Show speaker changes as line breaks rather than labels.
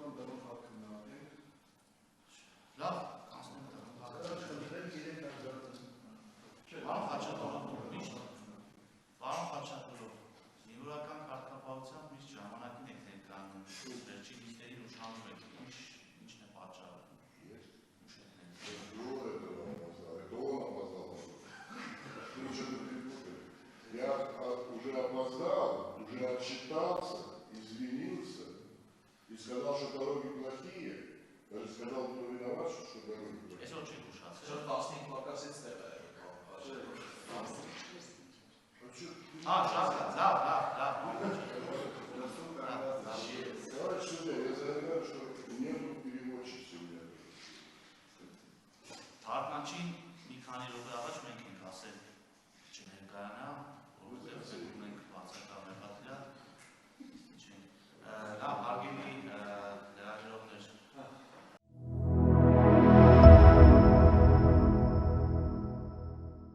կամ դրանով հարկնահատենք։
Լավ, կանցնենք դրանով Պարոն Խաչատուրով, միշտ Պարոն Խաչատուրով, զինվորական կարգապահությամբ միշտ ժամանակին եք ներկայանում, վերջին լիստերին ուշանում եք, ինչն է պատճառը։
Я уже опоздал, уже отчитался, извинился и сказал, что дороги плохие. Даже сказал, кто виноват, что дороги плохие.
А,